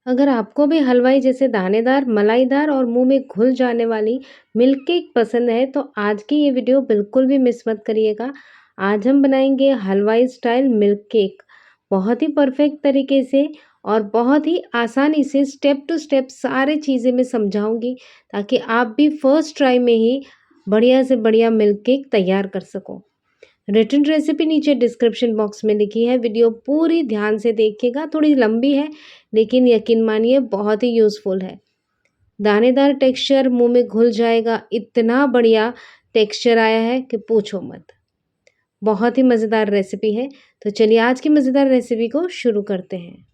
अगर आपको भी हलवाई जैसे दानेदार, मलाईदार और मुँह में घुल जाने वाली मिल्क केक पसंद है, तो आज की ये वीडियो बिल्कुल भी मिस मत करिएगा। आज हम बनाएँगे हलवाई स्टाइल मिल्क केक। बहुत ही परफेक्ट तरीके से और बहुत ही आसानी से स्टेप टू स्टेप सारी चीज़ें मैं समझाऊँगी, ताकि आप भी फर्स्ट ट्राई में ही बढ़िया से बढ़िया मिल्क केक तैयार कर सको। रिटन रेसिपी नीचे डिस्क्रिप्शन बॉक्स में लिखी है, वीडियो पूरी ध्यान से देखिएगा। थोड़ी लंबी है, लेकिन यकीन मानिए बहुत ही यूज़फुल है। दानेदार टेक्सचर मुंह में घुल जाएगा, इतना बढ़िया टेक्सचर आया है कि पूछो मत। बहुत ही मज़ेदार रेसिपी है। तो चलिए आज की मज़ेदार रेसिपी को शुरू करते हैं।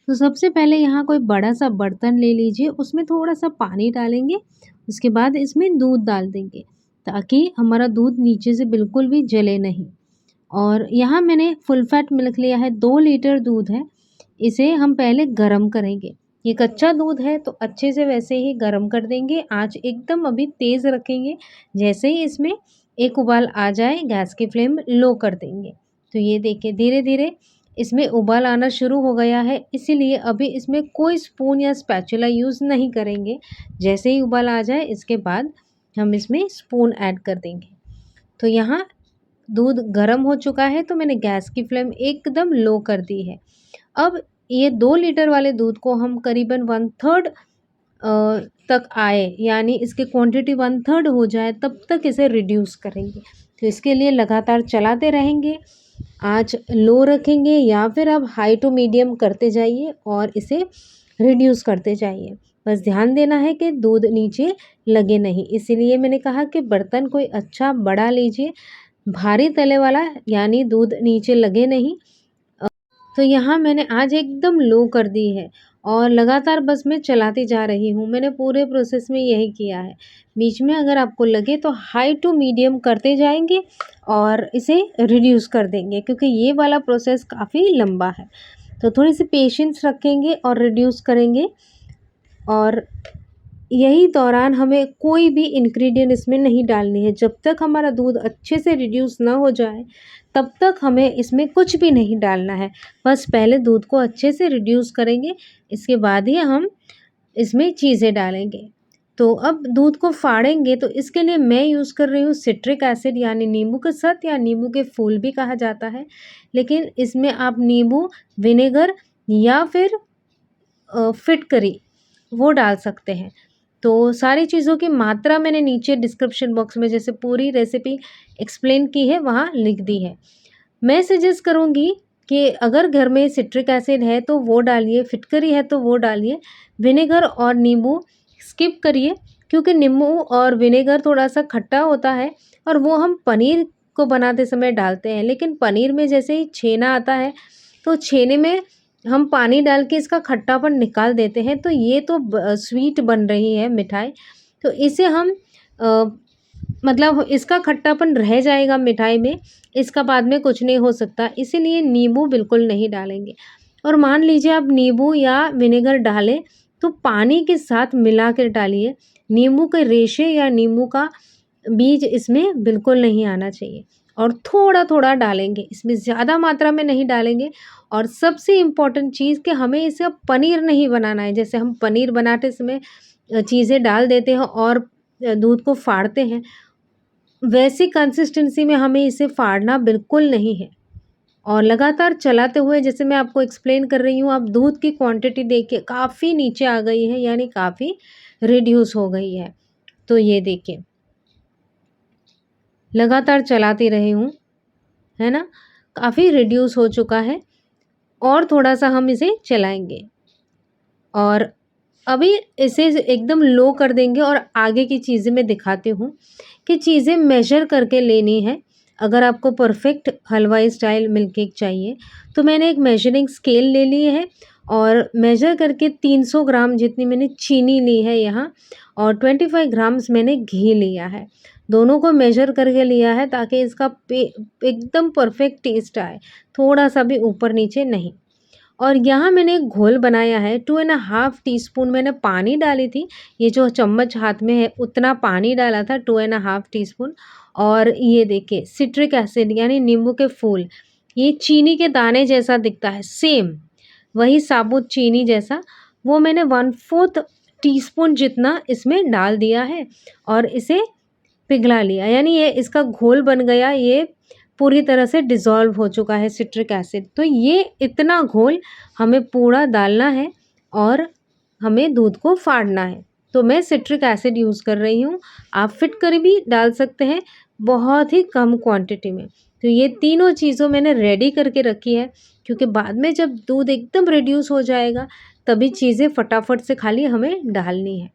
तो सबसे पहले यहाँ कोई बड़ा सा बर्तन ले लीजिए, उसमें थोड़ा सा पानी डालेंगे। उसके बाद इसमें दूध डाल देंगे, ताकि हमारा दूध नीचे से बिल्कुल भी जले नहीं। और यहाँ मैंने फुल फैट मिल्क लिया है, 2 लीटर दूध है। इसे हम पहले गरम करेंगे। ये कच्चा दूध है तो अच्छे से वैसे ही गरम कर देंगे। आँच एकदम अभी तेज़ रखेंगे। जैसे ही इसमें एक उबाल आ जाए, गैस की फ्लेम लो कर देंगे। तो ये देखिए धीरे-धीरे इसमें उबाल आना शुरू हो गया है, इसीलिए अभी इसमें कोई स्पून या स्पैचुला यूज़ नहीं करेंगे। जैसे ही उबाल आ जाए, इसके बाद हम इसमें स्पून ऐड कर देंगे। तो यहाँ दूध गर्म हो चुका है, तो मैंने गैस की फ्लेम एकदम लो कर दी है। अब ये 2 लीटर वाले दूध को हम करीबन 1/3 तक आए, यानी इसकी क्वांटिटी 1/3 हो जाए, तब तक इसे रिड्यूस करेंगे। तो इसके लिए लगातार चलाते रहेंगे, आँच लो रखेंगे या फिर आप हाई टू मीडियम करते जाइए और इसे रिड्यूस करते जाइए। बस ध्यान देना है कि दूध नीचे लगे नहीं, इसीलिए मैंने कहा कि बर्तन कोई अच्छा बड़ा लीजिए, भारी तले वाला, यानी दूध नीचे लगे नहीं। तो यहाँ मैंने आज एकदम लो कर दी है और लगातार बस मैं चलाती जा रही हूँ। मैंने पूरे प्रोसेस में यही किया है। बीच में अगर आपको लगे तो हाई टू मीडियम करते जाएंगे और इसे रिड्यूस कर देंगे, क्योंकि ये वाला प्रोसेस काफ़ी लंबा है। तो थोड़ी सी पेशेंस रखेंगे और रिड्यूस करेंगे। और यही दौरान हमें कोई भी इंग्रेडिएंट इसमें नहीं डालनी है। जब तक हमारा दूध अच्छे से रिड्यूस ना हो जाए, तब तक हमें इसमें कुछ भी नहीं डालना है। बस पहले दूध को अच्छे से रिड्यूस करेंगे, इसके बाद ही हम इसमें चीज़ें डालेंगे। तो अब दूध को फाड़ेंगे, तो इसके लिए मैं यूज़ कर रही हूँ सिट्रिक एसिड, यानी नींबू का सत या नींबू के फूल भी कहा जाता है। लेकिन इसमें आप नींबू, विनेगर या फिर फिटकरी वो डाल सकते हैं। तो सारी चीज़ों की मात्रा मैंने नीचे डिस्क्रिप्शन बॉक्स में जैसे पूरी रेसिपी एक्सप्लेन की है, वहाँ लिख दी है। मैं सजेस्ट करूँगी कि अगर घर में सिट्रिक एसिड है तो वो डालिए, फिटकरी है तो वो डालिए, विनेगर और नींबू स्किप करिए, क्योंकि नींबू और विनेगर थोड़ा-सा खट्टा होता है और वो हम पनीर को बनाते समय डालते हैं। लेकिन पनीर में जैसे ही छेना आता है, तो छेने में हम पानी डाल के इसका खट्टापन निकाल देते हैं, तो ये तो स्वीट बन रही है मिठाई, तो इसे हम अ, मतलब इसका खट्टापन रह जाएगा मिठाई में, इसका बाद में कुछ नहीं हो सकता, इसीलिए नींबू बिल्कुल नहीं डालेंगे। और मान लीजिए आप नींबू या विनेगर डालें, तो पानी के साथ मिला कर डालिए। नींबू के रेशे या नींबू का बीज इसमें बिल्कुल नहीं आना चाहिए और थोड़ा-थोड़ा डालेंगे, इसमें ज़्यादा मात्रा में नहीं डालेंगे। और सबसे इम्पोर्टेंट चीज़ कि हमें इसे अब पनीर नहीं बनाना है। जैसे हम पनीर बनाते समय चीज़ें डाल देते हैं और दूध को फाड़ते हैं, वैसी कंसिस्टेंसी में हमें इसे फाड़ना बिल्कुल नहीं है। और लगातार चलाते हुए, जैसे मैं आपको एक्सप्लेन कर रही हूँ, अब दूध की क्वांटिटी देखिए काफ़ी नीचे आ गई है, यानी काफ़ी रिड्यूस हो गई है। तो ये देखिए, लगातार चलाती रही हूँ, है ना? काफ़ी रिड्यूस हो चुका है और थोड़ा-सा हम इसे चलाएँगे और अभी इसे एकदम लो कर देंगे। और आगे की चीज़ें मैं दिखाती हूँ कि चीज़ें मेज़र करके लेनी है। अगर आपको परफ़ेक्ट हलवाई स्टाइल मिल्क केक चाहिए, तो मैंने एक मेज़रिंग स्केल ले ली है और मेज़र करके 300 ग्राम जितनी मैंने चीनी ली है यहाँ, और 25 ग्राम्स मैंने घी लिया है। दोनों को मेज़र करके लिया है ताकि इसका एकदम परफ़ेक्ट टेस्ट आए, थोड़ा-सा भी ऊपर-नीचे नहीं। और यहाँ मैंने एक घोल बनाया है, 2.5 टीस्पून मैंने पानी डाली थी। ये जो चम्मच हाथ में है उतना पानी डाला था, 2.5 टीस्पून। और ये देखिए सिट्रिक एसिड यानी नींबू के फूल, ये चीनी के दाने जैसा दिखता है सेम, वही साबुत चीनी जैसा, वो मैंने 1/4 टीस्पून जितना इसमें डाल दिया है और इसे पिघला लिया। यानी ये इसका घोल बन गया, ये पूरी तरह से डिज़ोल्व हो चुका है सिट्रिक एसिड। तो ये इतना घोल हमें पूरा डालना है और हमें दूध को फाड़ना है। तो मैं सिट्रिक एसिड यूज़ कर रही हूँ, आप फिटकरी भी डाल सकते हैं बहुत ही कम क्वांटिटी में। तो ये तीनों चीज़ों मैंने रेडी करके रखी है, क्योंकि बाद में जब दूध एकदम रिड्यूस हो जाएगा तभी चीज़ें फटाफट से खाली हमें डालनी है।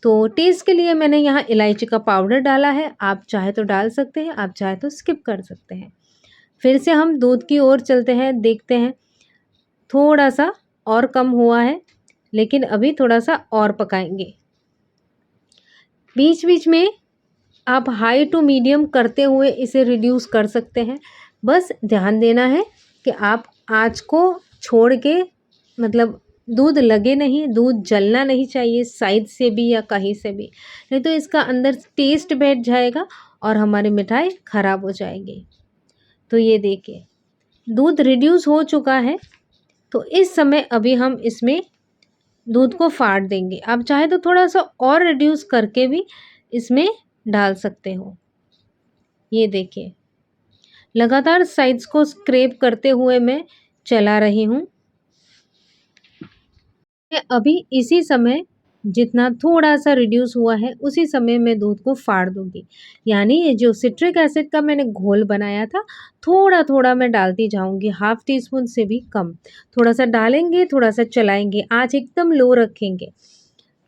तो टेस्ट के लिए मैंने यहाँ इलायची का पाउडर डाला है, आप चाहे तो डाल सकते हैं, आप चाहे तो स्किप कर सकते हैं। फिर से हम दूध की ओर चलते हैं, देखते हैं। थोड़ा सा और कम हुआ है, लेकिन अभी थोड़ा सा और पकाएंगे। बीच बीच में आप हाई टू मीडियम करते हुए इसे रिड्यूस कर सकते हैं। बस ध्यान देना है कि आप आँच को छोड़ के, मतलब दूध लगे नहीं, दूध जलना नहीं चाहिए साइड से भी या कहीं से भी, नहीं तो इसका अंदर टेस्ट बैठ जाएगा और हमारी मिठाई ख़राब हो जाएगी। तो ये देखिए दूध रिड्यूस हो चुका है, तो इस समय अभी हम इसमें दूध को फाड़ देंगे। आप चाहे तो थोड़ा सा और रिड्यूस करके भी इसमें डाल सकते हो। ये देखिए लगातार साइड्स को स्क्रैप करते हुए मैं चला रही हूँ। अभी इसी समय जितना थोड़ा सा रिड्यूस हुआ है उसी समय मैं दूध को फाड़ दूंगी। यानी ये जो सिट्रिक एसिड का मैंने घोल बनाया था, थोड़ा थोड़ा मैं डालती जाऊंगी, 1/2 टीस्पून से भी कम। थोड़ा सा डालेंगे, थोड़ा सा चलाएंगे, आँच एकदम लो रखेंगे,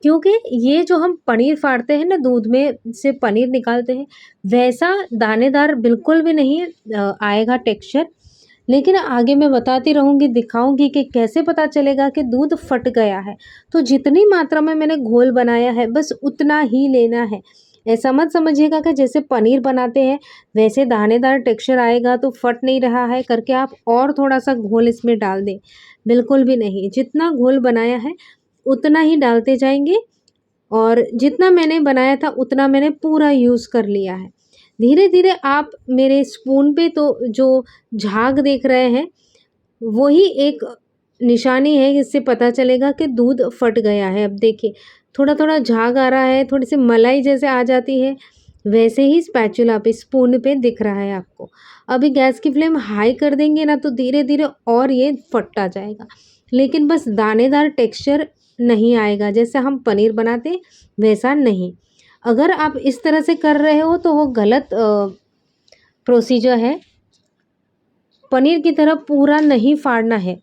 क्योंकि ये जो हम पनीर फाड़ते हैं ना, दूध में से पनीर निकालते हैं, वैसा दानेदार बिल्कुल भी नहीं आएगा टेक्सचर। लेकिन आगे मैं बताती रहूँगी, दिखाऊँगी कि कैसे पता चलेगा कि दूध फट गया है। तो जितनी मात्रा में मैंने घोल बनाया है बस उतना ही लेना है। ऐसा मत समझिएगा कि जैसे पनीर बनाते हैं वैसे दानेदार टेक्सचर आएगा तो फट नहीं रहा है करके आप और थोड़ा सा घोल इसमें डाल दें, बिल्कुल भी नहीं। जितना घोल बनाया है उतना ही डालते जाएंगे और जितना मैंने बनाया था उतना मैंने पूरा यूज़ कर लिया है। धीरे धीरे आप मेरे स्पून पे तो जो झाग देख रहे हैं वही एक निशानी है, इससे पता चलेगा कि दूध फट गया है। अब देखिए थोड़ा थोड़ा झाग आ रहा है, थोड़ी सी मलाई जैसे आ जाती है, वैसे ही स्पैचुला पे स्पून पे दिख रहा है आपको। अभी गैस की फ्लेम हाई कर देंगे ना तो धीरे धीरे और ये फटता जाएगा, लेकिन बस दानेदार टेक्सचर नहीं आएगा, जैसे हम पनीर बनाते हैं वैसा नहीं। अगर आप इस तरह से कर रहे हो तो वो गलत प्रोसीजर है। पनीर की तरह पूरा नहीं फाड़ना है।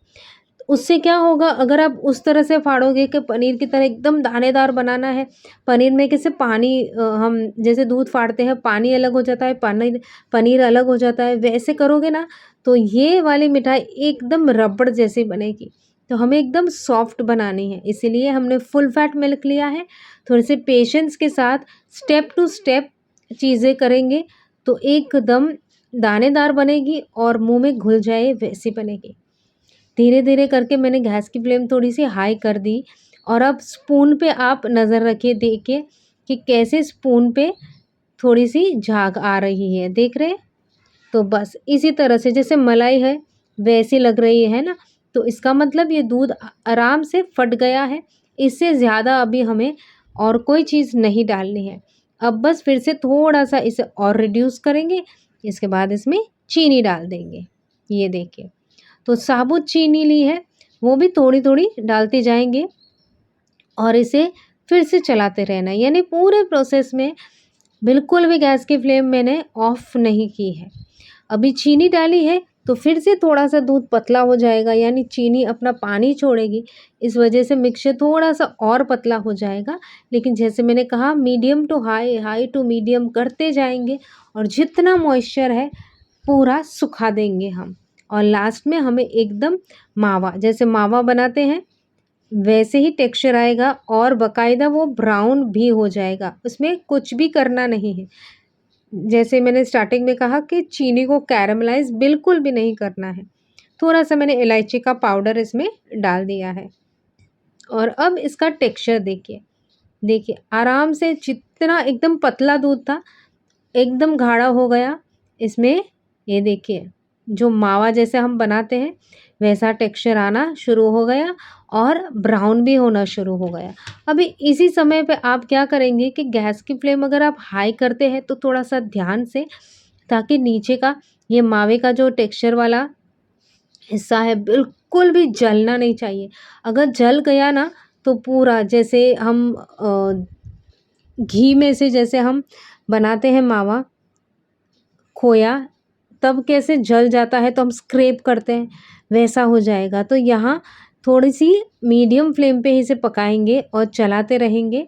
उससे क्या होगा, अगर आप उस तरह से फाड़ोगे कि पनीर की तरह एकदम दानेदार बनाना है, पनीर में कैसे पानी हम जैसे दूध फाड़ते हैं पानी अलग हो जाता है, पनीर पनीर अलग हो जाता है, वैसे करोगे ना तो ये वाली मिठाई एकदम रबड़ जैसी बनेगी। तो हमें एकदम सॉफ्ट बनानी है, इसीलिए हमने फुल फैट मिल्क लिया है। थोड़े से पेशेंस के साथ स्टेप टू स्टेप चीज़ें करेंगे तो एकदम दानेदार बनेगी और मुंह में घुल जाए वैसी बनेगी। धीरे धीरे करके मैंने गैस की फ्लेम थोड़ी सी हाई कर दी और अब स्पून पे आप नज़र रखिए, देखिए कि कैसे स्पून पे थोड़ी सी झाग आ रही है, देख रहे हैं। तो बस इसी तरह से जैसे मलाई है वैसी लग रही है ना, तो इसका मतलब ये दूध आराम से फट गया है। इससे ज़्यादा अभी हमें और कोई चीज़ नहीं डालनी है। अब बस फिर से थोड़ा सा इसे और रिड्यूस करेंगे, इसके बाद इसमें चीनी डाल देंगे। ये देखिए तो साबुत चीनी ली है, वो भी थोड़ी थोड़ी डालते जाएंगे और इसे फिर से चलाते रहना। यानी पूरे प्रोसेस में बिल्कुल भी गैस की फ्लेम मैंने ऑफ नहीं की है। अभी चीनी डाली है तो फिर से थोड़ा सा दूध पतला हो जाएगा, यानी चीनी अपना पानी छोड़ेगी, इस वजह से मिक्सचर थोड़ा सा और पतला हो जाएगा। लेकिन जैसे मैंने कहा medium to high, high to medium करते जाएंगे और जितना मॉइस्चर है पूरा सुखा देंगे हम। और लास्ट में हमें एकदम मावा, जैसे मावा बनाते हैं वैसे ही टेक्सचर आएगा और बाकायदा वो ब्राउन भी हो जाएगा, उसमें कुछ भी करना नहीं है। जैसे मैंने स्टार्टिंग में कहा कि चीनी को कैरमलाइज बिल्कुल भी नहीं करना है। थोड़ा सा मैंने इलायची का पाउडर इसमें डाल दिया है और अब इसका टेक्सचर देखिए, देखिए आराम से जितना एकदम पतला दूध था एकदम गाढ़ा हो गया। इसमें ये देखिए जो मावा जैसे हम बनाते हैं वैसा टेक्सचर आना शुरू हो गया और ब्राउन भी होना शुरू हो गया। अभी इसी समय पे आप क्या करेंगे कि गैस की फ्लेम अगर आप हाई करते हैं तो थोड़ा-सा ध्यान से, ताकि नीचे का ये मावे का जो टेक्सचर वाला हिस्सा है बिल्कुल भी जलना नहीं चाहिए। अगर जल गया ना तो पूरा जैसे हम घी में से जैसे हम बनाते हैं मावा, खोया, तब कैसे जल जाता है तो हम स्क्रैप करते हैं, वैसा हो जाएगा। तो यहाँ थोड़ी-सी मीडियम फ्लेम पे इसे पकाएँगे और चलाते रहेंगे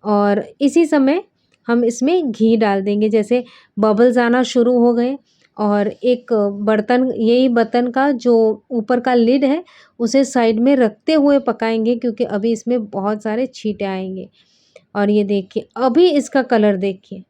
और इसी समय हम इसमें घी डाल देंगे। जैसे बबल्स आना शुरू हो गए और एक बर्तन, यही बर्तन का जो ऊपर का लिड है उसे साइड में रखते हुए पकाएँगे, क्योंकि अभी इसमें बहुत सारे छींटे आएँगे। और ये देखिए, अभी इसका कलर देखिए,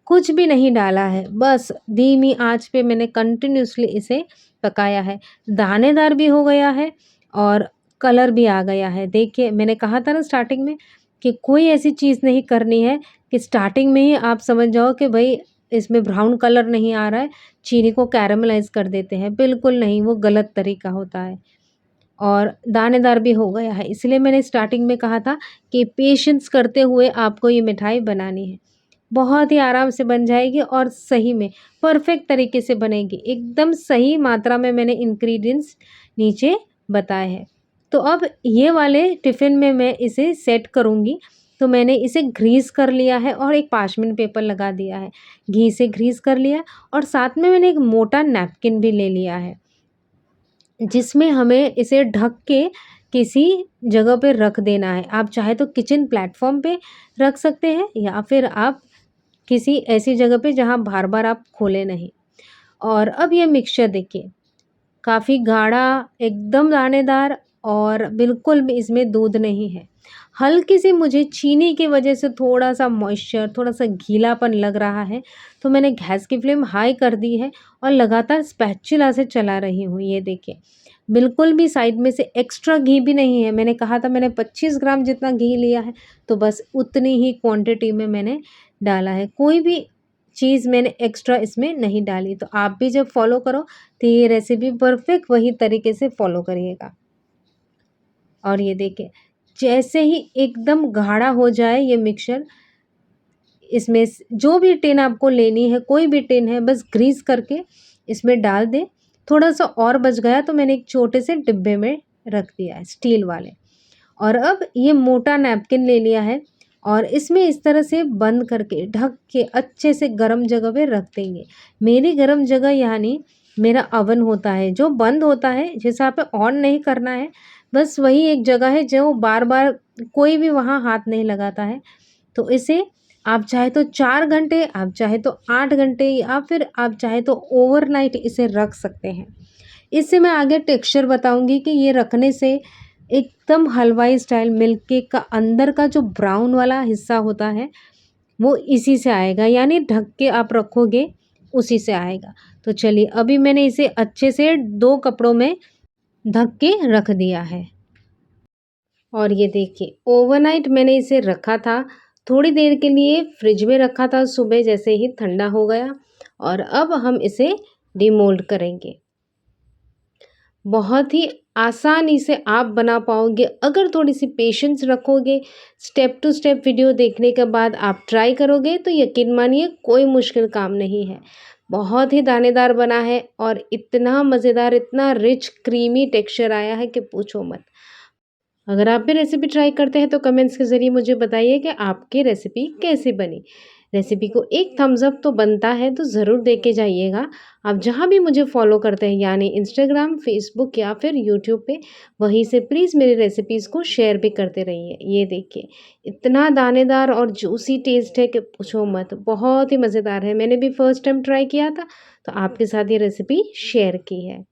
कुछ भी नहीं डाला है, बस धीमी आँच पे मैंने कंटिन्यूअसली इसे पकाया है। दानेदार भी हो गया है और कलर भी आ गया है। देखिए, मैंने कहा था ना स्टार्टिंग में कि कोई ऐसी चीज़ नहीं करनी है कि स्टार्टिंग में ही आप समझ जाओ कि भई इसमें ब्राउन कलर नहीं आ रहा है, चीनी को कैरेमलाइज़ कर देते हैं। बिल्कुल नहीं, वो गलत तरीका होता है। और दानेदार भी हो गया है, इसलिए मैंने स्टार्टिंग में कहा था कि पेशेंस करते हुए आपको ये मिठाई बनानी है। बहुत ही आराम से बन जाएगी और सही में परफेक्ट तरीके से बनेगी। एकदम सही मात्रा में मैंने इंग्रीडिएंट्स नीचे बताए हैं। तो अब ये वाले टिफ़िन में मैं इसे सेट करूँगी। तो मैंने इसे ग्रीस कर लिया है और एक पार्चमेंट पेपर लगा दिया है। घी से ग्रीस कर लिया और साथ में मैंने एक मोटा नैपकिन भी ले लिया है, जिसमें हमें इसे ढक के किसी जगह पे रख देना है। आप चाहे तो किचन प्लेटफ़ॉर्म पे रख सकते हैं या फिर आप किसी ऐसी जगह पे जहाँ बार-बार आप खोलें नहीं। और अब ये मिक्सचर देखिए, काफ़ी गाढ़ा, एकदम दानेदार और बिल्कुल भी इसमें दूध नहीं है। हल्की-सी मुझे चीनी की वजह से थोड़ा-सा मॉइस्चर, थोड़ा-सा गीलापन लग रहा है, तो मैंने गैस की फ्लेम हाई कर दी है और लगातार स्पैचुला से चला रही हूँ। ये देखिए, बिल्कुल भी साइड में से एक्स्ट्रा घी भी नहीं है। मैंने कहा था मैंने 25 ग्राम जितना घी लिया है, तो बस उतनी ही क्वांटिटी में मैंने डाला है। कोई भी चीज़ मैंने एक्स्ट्रा इसमें नहीं डाली। तो आप भी जब फ़ॉलो करो तो ये रेसिपी परफेक्ट वही तरीके से फ़ॉलो करिएगा। और ये देखिए, जैसे ही एकदम गाढ़ा हो जाए ये मिक्सचर, इसमें जो भी टिन आपको लेनी है, कोई भी टिन है, बस ग्रीस करके इसमें डाल दें। थोड़ा-सा और बच गया तो मैंने एक छोटे से डिब्बे में रख दिया है, स्टील वाले। और अब ये मोटा नैपकिन ले लिया है और इसमें इस तरह से बंद करके ढक के अच्छे से गरम जगह पे रख देंगे। मेरी गरम जगह यानी मेरा ओवन होता है जो बंद होता है, जिसे आप ऑन नहीं करना है, बस वही एक जगह है जो बार-बार कोई भी वहाँ हाथ नहीं लगाता है। तो इसे आप चाहे तो 4 घंटे, आप चाहे तो 8 घंटे या फिर आप चाहे तो ओवरनाइट इसे रख सकते हैं। इससे मैं आगे टेक्सचर बताऊँगी कि ये रखने से एकदम हलवाई स्टाइल मिल्क केक का अंदर का जो ब्राउन वाला हिस्सा होता है, वो इसी से आएगा, यानी ढक के आप रखोगे उसी से आएगा। तो चलिए, अभी मैंने इसे अच्छे से 2 कपड़ों में ढक के रख दिया है। और ये देखिए, ओवरनाइट मैंने इसे रखा था, थोड़ी देर के लिए फ्रिज में रखा था, सुबह जैसे ही ठंडा हो गया और अब हम इसे डीमोल्ड करेंगे। बहुत ही आसानी से आप बना पाओगे अगर थोड़ी-सी पेशेंस रखोगे। स्टेप टू स्टेप वीडियो देखने के बाद आप ट्राई करोगे तो यकीन मानिए कोई मुश्किल काम नहीं है। बहुत ही दानेदार बना है और इतना मज़ेदार, इतना रिच क्रीमी टेक्सचर आया है कि पूछो मत। अगर आप भी रेसिपी ट्राई करते हैं तो कमेंट्स के ज़रिए मुझे बताइए कि आपकी रेसिपी कैसी बनी। रेसिपी को एक थम्स अप तो बनता है, तो ज़रूर दे के जाइएगा। आप जहाँ भी मुझे फ़ॉलो करते हैं, यानी इंस्टाग्राम, फ़ेसबुक या फिर यूट्यूब पे, वहीं से प्लीज़ मेरी रेसिपीज़ को शेयर भी करते रहिए। ये देखिए, इतना दानेदार और जूसी टेस्ट है कि पूछो मत, बहुत ही मज़ेदार है। मैंने भी फर्स्ट टाइम ट्राई किया था, तो आपके साथ ये रेसिपी शेयर की है।